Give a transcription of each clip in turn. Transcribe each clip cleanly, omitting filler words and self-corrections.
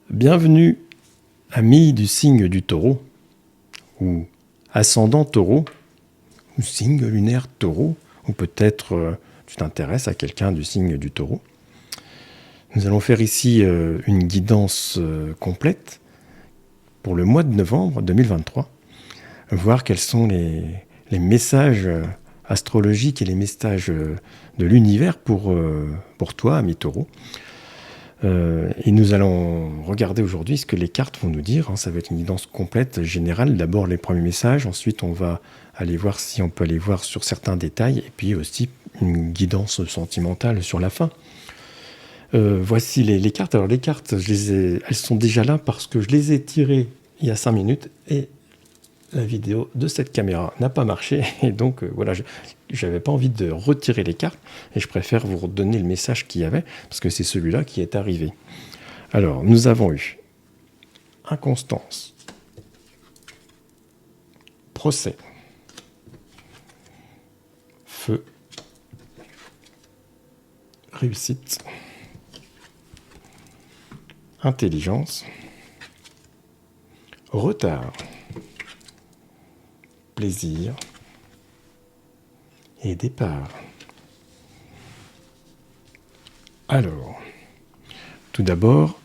Bienvenue, amis du signe du taureau, ou ascendant taureau, ou signe lunaire taureau, ou peut-être tu t'intéresses à quelqu'un du signe du taureau. Nous allons faire ici une guidance complète pour le mois de novembre 2023, voir quels sont les messages astrologiques et les messages de l'univers pour toi, ami taureau. Et nous allons regarder aujourd'hui ce que les cartes vont nous dire. Ça va être une guidance complète, générale. D'abord les premiers messages, ensuite on va aller voir si on peut aller voir sur certains détails, et puis aussi une guidance sentimentale sur la fin. Voici les cartes. Alors les cartes, elles sont déjà là parce que je les ai tirées il y a 5 minutes et la vidéo de cette caméra n'a pas marché. Et donc voilà, je n'avais pas envie de retirer les cartes et je préfère vous redonner le message qu'il y avait parce que c'est celui-là qui est arrivé. Alors, nous avons eu inconstance, procès, feu, réussite, intelligence, retard, plaisir et départ. Alors, tout d'abord,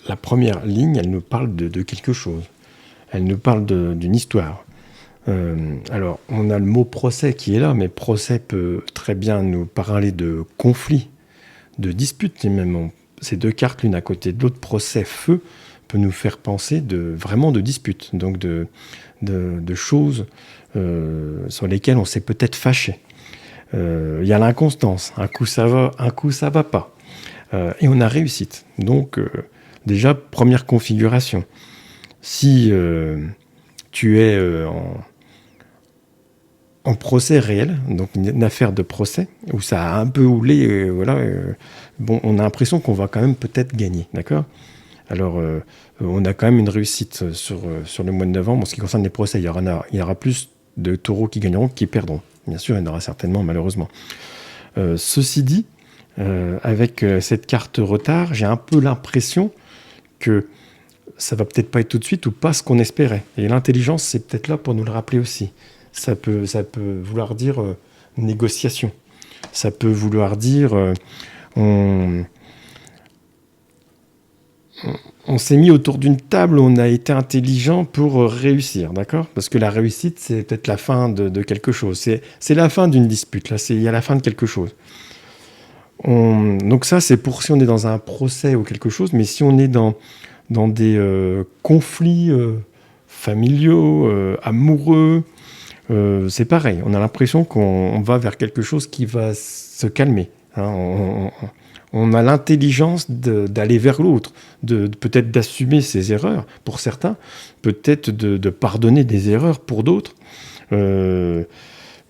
la première ligne, elle nous parle de quelque chose. Elle nous parle d'une histoire. Alors, on a le mot procès qui est là, mais procès peut très bien nous parler de conflit, de dispute. Et même ces deux cartes, l'une à côté de l'autre, procès, feu, peut nous faire penser vraiment de dispute, donc de choses sur lesquelles on s'est peut-être fâché. Il y a l'inconstance, un coup ça va pas. Et on a réussite. Donc, déjà, première configuration. Si tu es en procès réel, donc une affaire de procès, où ça a un peu houlé, bon, on a l'impression qu'on va quand même peut-être gagner, d'accord ? Alors, on a quand même une réussite sur le mois de novembre. En ce qui concerne les procès, il y aura plus de taureaux qui gagneront que qui perdront. Bien sûr, il y en aura certainement, malheureusement. Ceci dit, avec cette carte retard, j'ai un peu l'impression que ça va peut-être pas être tout de suite ou pas ce qu'on espérait. Et l'intelligence, c'est peut-être là pour nous le rappeler aussi. Ça peut vouloir dire négociation. Ça peut vouloir dire on s'est mis autour d'une table, on a été intelligent pour réussir, d'accord ? Parce que la réussite, c'est peut-être la fin de quelque chose. C'est la fin d'une dispute, là, il y a la fin de quelque chose. Donc ça, c'est pour si on est dans un procès ou quelque chose, mais si on est dans des conflits familiaux, amoureux, c'est pareil. On a l'impression qu'on va vers quelque chose qui va se calmer. On a l'intelligence d'aller vers l'autre, de peut-être d'assumer ses erreurs pour certains, peut-être de pardonner des erreurs pour d'autres. Et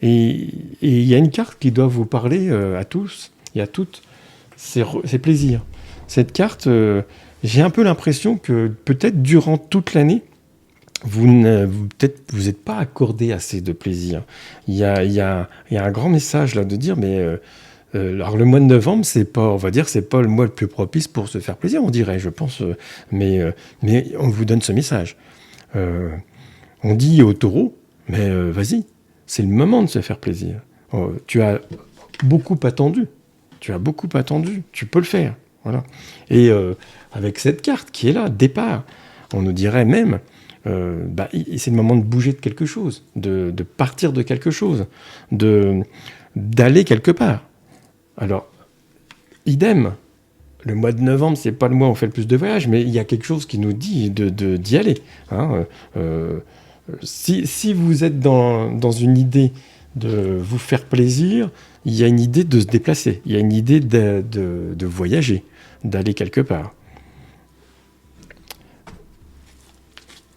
il y a une carte qui doit vous parler à tous et à toutes, c'est plaisir. Cette carte, j'ai un peu l'impression que peut-être durant toute l'année, vous n'êtes pas accordé assez de plaisir. Il y a un grand message là de dire, mais alors le mois de novembre, c'est pas le mois le plus propice pour se faire plaisir, on dirait, je pense, mais on vous donne ce message. On dit au taureau, mais vas-y, c'est le moment de se faire plaisir. Tu as beaucoup attendu, tu peux le faire. Voilà. Et avec cette carte qui est là, départ, on nous dirait même, c'est le moment de bouger de quelque chose, de partir de quelque chose, d'aller quelque part. Alors, idem, le mois de novembre, c'est pas le mois où on fait le plus de voyages, mais il y a quelque chose qui nous dit d'y aller. Si vous êtes dans une idée de vous faire plaisir, il y a une idée de se déplacer, il y a une idée de voyager, d'aller quelque part.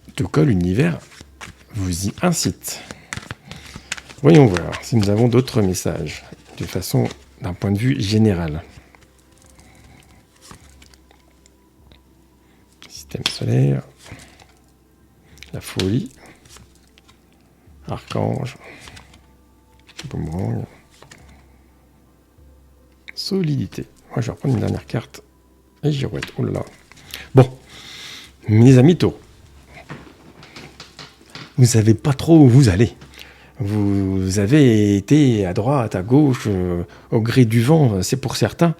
En tout cas, l'univers vous y incite. Voyons voir si nous avons d'autres messages, de façon d'un point de vue général. Système solaire, la folie, archange, boomerang, solidité. Moi, je vais reprendre une dernière carte Et girouette, oh là là. Bon, mes amis taureaux, vous savez pas trop où vous allez. Vous avez été à droite, à gauche, au gré du vent, c'est pour certains.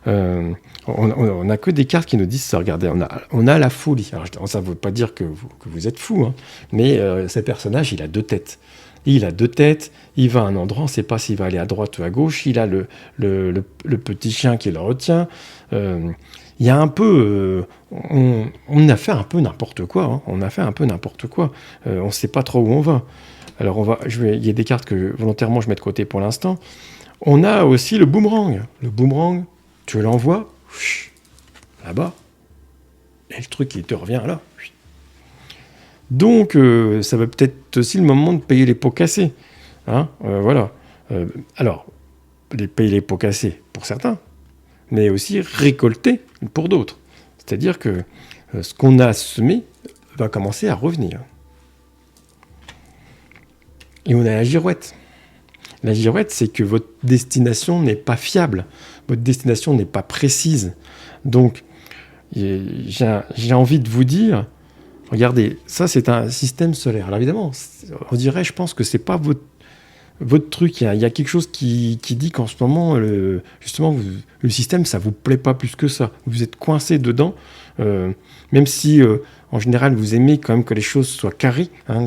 On n'a que des cartes qui nous disent ça. Regardez, on a la folie. Alors, ça ne veut pas dire que vous êtes fou, hein, mais ce personnage, il a deux têtes. Il a deux têtes, il va à un endroit, on ne sait pas s'il va aller à droite ou à gauche, il a le petit chien qui le retient. Il y a un peu... on a fait un peu n'importe quoi. Hein, on a fait un peu n'importe quoi. On ne sait pas trop où on va. Alors, il y a des cartes que volontairement je mets de côté pour l'instant. On a aussi le boomerang. Le boomerang, tu l'envoies là-bas, et le truc, il te revient là. Donc, ça va peut-être aussi le moment de payer les pots cassés. Hein, voilà. Alors, payer les pots cassés pour certains, mais aussi récolter pour d'autres. C'est-à-dire que ce qu'on a semé va commencer à revenir. Et on a la girouette. La girouette, c'est que votre destination n'est pas fiable. Votre destination n'est pas précise. Donc, j'ai envie de vous dire, regardez, ça c'est un système solaire. Alors évidemment, on dirait, je pense que c'est pas votre truc. Il y a quelque chose qui dit qu'en ce moment, justement, le système, ça vous plaît pas plus que ça. Vous êtes coincé dedans, même si, en général, vous aimez quand même que les choses soient carrées. Hein,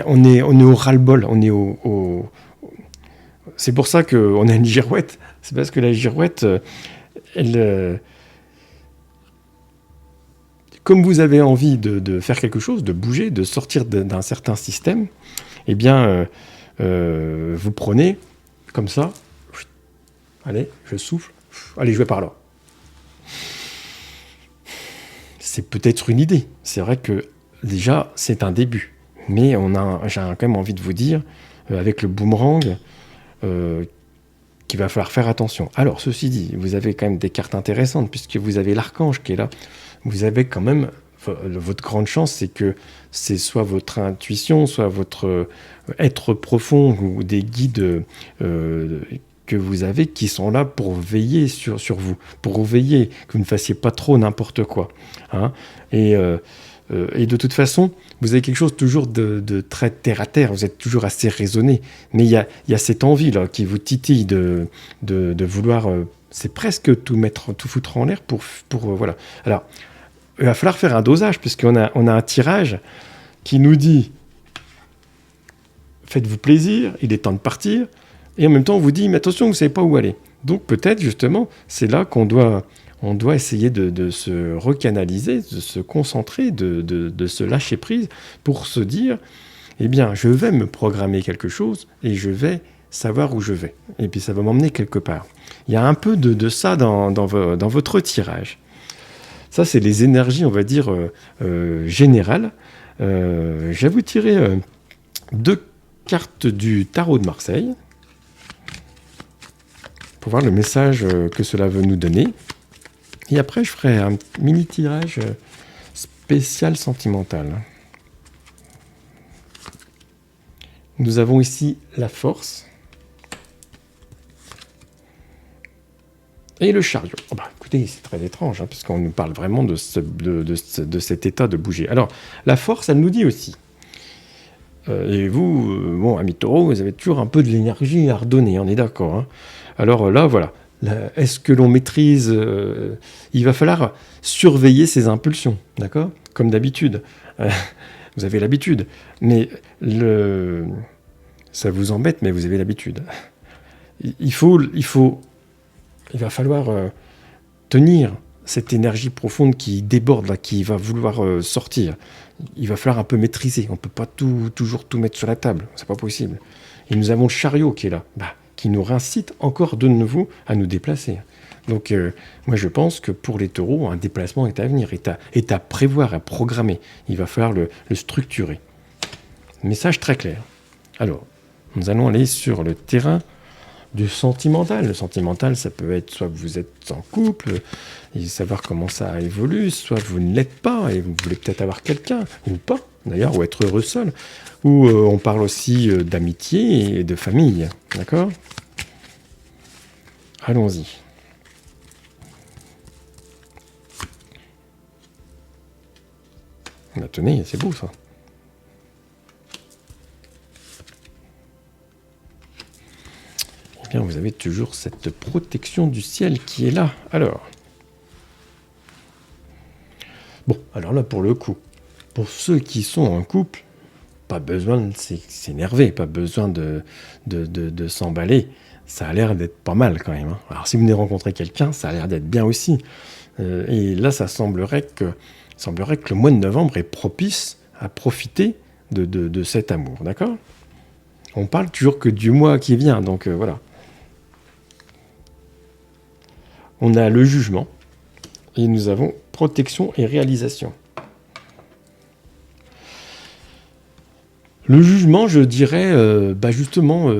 on est au ras-le-bol. C'est pour ça qu'on a une girouette. C'est parce que la girouette, comme vous avez envie de faire quelque chose, de bouger, de sortir d'un certain système, eh bien, vous prenez comme ça. Allez, je souffle. Allez, je vais par là. C'est peut-être une idée. C'est vrai que déjà, c'est un début. Mais j'ai quand même envie de vous dire, avec le boomerang, qu'il va falloir faire attention. Alors, ceci dit, vous avez quand même des cartes intéressantes, puisque vous avez l'archange qui est là. Vous avez quand même... Votre grande chance, c'est que c'est soit votre intuition, soit votre être profond, ou des guides que vous avez qui sont là pour veiller sur vous, pour veiller que vous ne fassiez pas trop n'importe quoi. Hein, et de toute façon, vous avez quelque chose toujours de très terre-à-terre, vous êtes toujours assez raisonné, mais il y a cette envie-là qui vous titille de vouloir... c'est presque tout foutre en l'air pour voilà. Alors, il va falloir faire un dosage, puisqu'on a un tirage qui nous dit « Faites-vous plaisir, il est temps de partir », et en même temps, on vous dit « Mais attention, vous ne savez pas où aller ». Donc peut-être, justement, c'est là qu'on doit essayer de se recanaliser, de se concentrer, de se lâcher prise pour se dire « Eh bien, je vais me programmer quelque chose et je vais savoir où je vais. Et puis ça va m'emmener quelque part. » Il y a un peu de ça dans votre tirage. Ça, c'est les énergies, on va dire, générales. Je vais vous tirer 2 cartes du tarot de Marseille pour voir le message que cela veut nous donner. Et après, je ferai un mini tirage spécial sentimental. Nous avons ici la force et le chariot. Oh bah, écoutez, c'est très étrange, hein, puisqu'on nous parle vraiment de cet état de bouger. Alors, la force, elle nous dit aussi, et vous, bon, amis taureaux, vous avez toujours un peu de l'énergie à redonner, on est d'accord. Hein. Alors là, voilà. Est-ce que l'on maîtrise il va falloir surveiller ses impulsions, d'accord? Comme d'habitude. Vous avez l'habitude. Mais ça vous embête, mais vous avez l'habitude. Il va falloir tenir cette énergie profonde qui déborde, là, qui va vouloir sortir. Il va falloir un peu maîtriser. On ne peut pas toujours tout mettre sur la table. C'est pas possible. Et nous avons le chariot qui est là, qui nous incite encore de nouveau à nous déplacer. Donc, moi, je pense que pour les taureaux, un déplacement est à venir, est à prévoir, à programmer. Il va falloir le structurer. Message très clair. Alors, nous allons aller sur le terrain du sentimental. Le sentimental, ça peut être soit vous êtes en couple et savoir comment ça évolue, soit vous ne l'êtes pas et vous voulez peut-être avoir quelqu'un, ou pas d'ailleurs, ou être heureux seul. Ou on parle aussi d'amitié et de famille. D'accord ? Allons-y. Bah, tenez, c'est beau ça. Eh bien, vous avez toujours cette protection du ciel qui est là. Alors. Bon, alors là, pour le coup, pour ceux qui sont en couple, pas besoin de s'énerver, pas besoin de s'emballer. Ça a l'air d'être pas mal quand même, hein. Alors si vous venez rencontrer quelqu'un, ça a l'air d'être bien aussi. Et là, ça semblerait que le mois de novembre est propice à profiter de cet amour, d'accord? On parle toujours que du mois qui vient, donc voilà. On a le jugement, et nous avons protection et réalisation. Le jugement, je dirais, justement,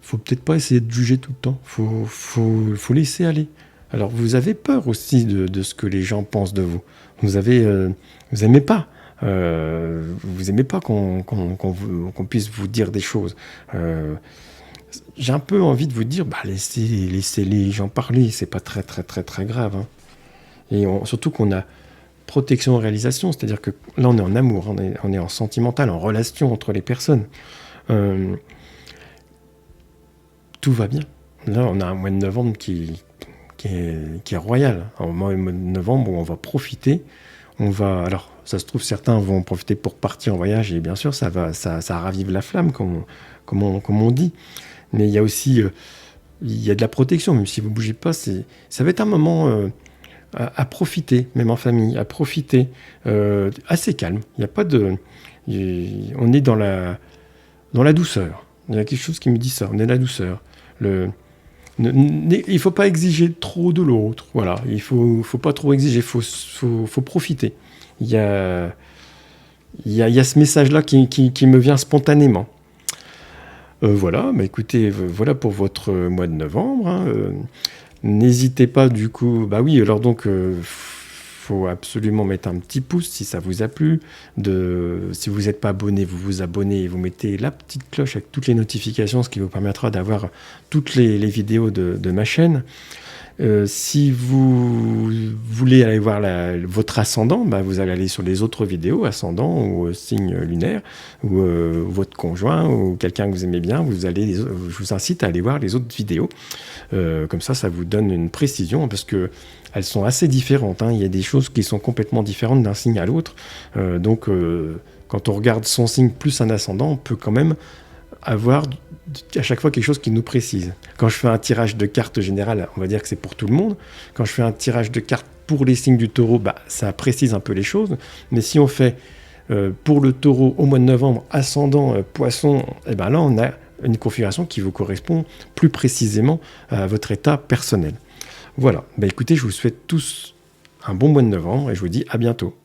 faut peut-être pas essayer de juger tout le temps. Faut laisser aller. Alors, vous avez peur aussi de ce que les gens pensent de vous. Vous aimez pas. Vous aimez pas qu'on puisse vous dire des choses. J'ai un peu envie de vous dire, laissez les gens parler. C'est pas très très très très grave, hein. Et surtout qu'on a protection et réalisation, c'est-à-dire que là on est en amour, on est en sentimental, en relation entre les personnes. Tout va bien. Là on a un mois de novembre qui est royal. Un mois de novembre où on va profiter. Alors ça se trouve certains vont en profiter pour partir en voyage et bien sûr ça ravive la flamme comme on dit. Mais il y a aussi il y a de la protection, même si vous ne bougez pas, ça va être un moment à profiter, même en famille, à profiter, assez calme. Il n'y a pas de... On est dans la douceur. Il y a quelque chose qui me dit ça, on est dans la douceur. Il ne faut pas exiger trop de l'autre, voilà. Il ne faut pas trop exiger, il faut profiter. Il y a ce message-là qui me vient spontanément. Voilà, écoutez, voilà pour votre mois de novembre, hein. N'hésitez pas du coup, alors donc faut absolument mettre un petit pouce si ça vous a plu. Si vous n'êtes pas abonné, vous vous abonnez et vous mettez la petite cloche avec toutes les notifications, ce qui vous permettra d'avoir toutes les vidéos de ma chaîne. Si vous voulez aller voir votre ascendant, vous allez aller sur les autres vidéos, ascendant ou signe lunaire, ou votre conjoint ou quelqu'un que vous aimez bien, je vous incite à aller voir les autres vidéos. Comme ça vous donne une précision, parce que elles sont assez différentes, hein. Il y a des choses qui sont complètement différentes d'un signe à l'autre. Donc, quand on regarde son signe plus un ascendant, on peut quand même avoir à chaque fois quelque chose qui nous précise. Quand je fais un tirage de cartes général, on va dire que c'est pour tout le monde. Quand je fais un tirage de cartes pour les signes du taureau, ça précise un peu les choses. Mais si on fait pour le taureau au mois de novembre, ascendant poisson, là on a une configuration qui vous correspond plus précisément à votre état personnel. Voilà, écoutez, je vous souhaite tous un bon mois de novembre et je vous dis à bientôt.